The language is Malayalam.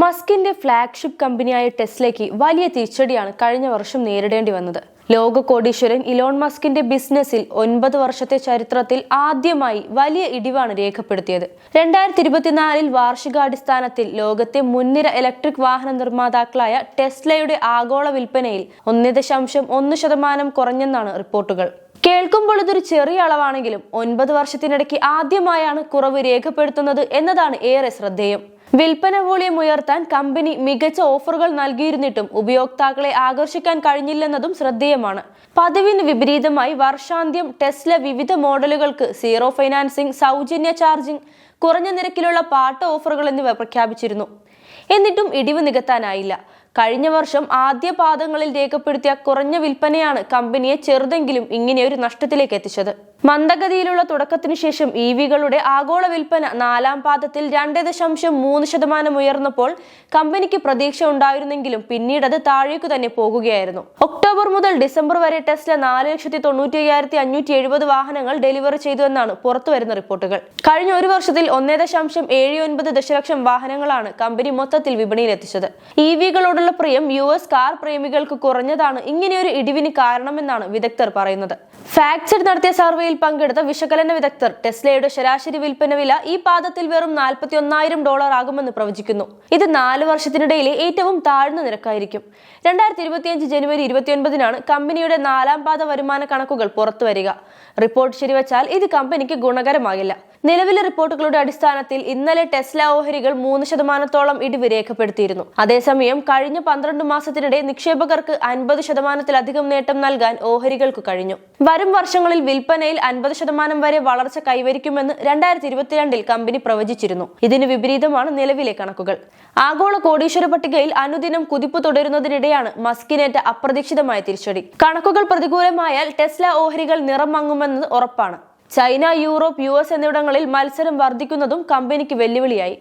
മസ്കിന്റെ ഫ്ലാഗ്ഷിപ്പ് കമ്പനിയായ ടെസ്ലയ്ക്ക് വലിയ തിരിച്ചടിയാണ് കഴിഞ്ഞ വർഷം നേരിടേണ്ടി വന്നത്. ലോക കോടീശ്വരൻ ഇലോൺ മസ്കിന്റെ ബിസിനസ്സിൽ 9 വർഷത്തെ ചരിത്രത്തിൽ ആദ്യമായി വലിയ ഇടിവാണ് രേഖപ്പെടുത്തിയത്. 2024 വാർഷികാടിസ്ഥാനത്തിൽ ലോകത്തെ മുൻനിര ഇലക്ട്രിക് വാഹന നിർമ്മാതാക്കളായ ടെസ്ലയുടെ ആഗോള വിൽപ്പനയിൽ 1.1% കുറഞ്ഞെന്നാണ് റിപ്പോർട്ടുകൾ. കേൾക്കുമ്പോൾ ഇതൊരു ചെറിയ അളവാണെങ്കിലും 9 വർഷത്തിനിടയ്ക്ക് ആദ്യമായാണ് കുറവ് രേഖപ്പെടുത്തുന്നത് എന്നതാണ് ഏറെ ശ്രദ്ധേയം. വിൽപ്പന വോളിയം ഉയർത്താൻ കമ്പനി മികച്ച ഓഫറുകൾ നൽകിയിരുന്നിട്ടും ഉപയോക്താക്കളെ ആകർഷിക്കാൻ കഴിഞ്ഞില്ലെന്നതും ശ്രദ്ധേയമാണ്. പതിവിന് വിപരീതമായി വർഷാന്ത്യം ടെസ്ല വിവിധ മോഡലുകൾക്ക് സീറോ ഫൈനാൻസിംഗ്, സൗജന്യ ചാർജിംഗ്, കുറഞ്ഞ നിരക്കിലുള്ള പാട്ട ഓഫറുകൾ എന്നിവ പ്രഖ്യാപിച്ചിരുന്നു. എന്നിട്ടും ഇടിവ് നികത്താനായില്ല. കഴിഞ്ഞ വർഷം ആദ്യ പാദങ്ങളിൽ രേഖപ്പെടുത്തിയ കുറഞ്ഞ വിൽപ്പനയാണ് കമ്പനിയെ ചെറുതെങ്കിലും ഇങ്ങനെയൊരു നഷ്ടത്തിലേക്ക് എത്തിച്ചത്. മന്ദഗതിയിലുള്ള തുടക്കത്തിനു ശേഷം ഇവികളുടെ ആഗോള വിൽപ്പന 4ാം പാദത്തിൽ 2.3% ഉയർന്നപ്പോൾ കമ്പനിക്ക് പ്രതീക്ഷ ഉണ്ടായിരുന്നെങ്കിലും പിന്നീട് അത് താഴേക്കു തന്നെ പോകുകയായിരുന്നു. ഒക്ടോബർ മുതൽ ഡിസംബർ വരെ ടെസ്ല 4,95,570 വാഹനങ്ങൾ ഡെലിവറി ചെയ്തു എന്നാണ് പുറത്തുവരുന്ന റിപ്പോർട്ടുകൾ. കഴിഞ്ഞ ഒരു വർഷത്തിൽ 1.79 ദശലക്ഷം വാഹനങ്ങളാണ് കമ്പനി മൊത്തത്തിൽ വിപണിയിൽ എത്തിച്ചത്. ഇവികളോടുള്ള പ്രിയം US കാർ പ്രേമികൾക്ക് കുറഞ്ഞതാണ് ഇങ്ങനെയൊരു ഇടിവിന് കാരണമെന്നാണ് വിദഗ്ധർ പറയുന്നത്. ഫാക്ട് നടത്തിയ സർവേയിൽ പങ്കെടുത്ത വിശകലന വിദഗ്ധർ ടെസ്ലയുടെ ശരാശരി വിൽപ്പന വില ഈ പാദത്തിൽ വെറും $41,000 ആകുമെന്ന് പ്രവചിക്കുന്നു. ഇത് 4 വർഷത്തിനിടയിലെ ഏറ്റവും താഴ്ന്ന നിരക്കായിരിക്കും. 2025 ജനുവരി 29-നാണ് കമ്പനിയുടെ 4ാം പാദ വരുമാന കണക്കുകൾ പുറത്തുവരിക. റിപ്പോർട്ട് ശരിവച്ചാൽ ഇത് കമ്പനിക്ക് ഗുണകരമാകില്ല. നിലവിലെ റിപ്പോർട്ടുകളുടെ അടിസ്ഥാനത്തിൽ ഇന്നലെ ടെസ്ല ഓഹരികൾ 3% ഇടിവ് രേഖപ്പെടുത്തിയിരുന്നു. അതേസമയം കഴിഞ്ഞ 12 മാസത്തിനിടെ നിക്ഷേപകർക്ക് 50%-ലധികം നേട്ടം നൽകാൻ ഓഹരികൾക്ക് കഴിഞ്ഞു. വരും വർഷങ്ങളിൽ വിൽപ്പനയിൽ 50% വരെ വളർച്ച കൈവരിക്കുമെന്ന് 2022 കമ്പനി പ്രവചിച്ചിരുന്നു. ഇതിന് വിപരീതമാണ് നിലവിലെ കണക്കുകൾ. ആഗോള കോടീശ്വര പട്ടികയിൽ അനുദിനം കുതിപ്പ് തുടരുന്നതിനിടെയാണ് മസ്കിനേറ്റ അപ്രതീക്ഷിതമായ തിരിച്ചടി. കണക്കുകൾ പ്രതികൂലമായാൽ ടെസ്ല ഓഹരികൾ നിറം മങ്ങുമെന്നത് ഉറപ്പാണ്. ചൈന, യൂറോപ്പ്, US എന്നിവിടങ്ങളിൽ മത്സരം വർദ്ധിക്കുന്നതും കമ്പനിക്ക് വെല്ലുവിളിയായി.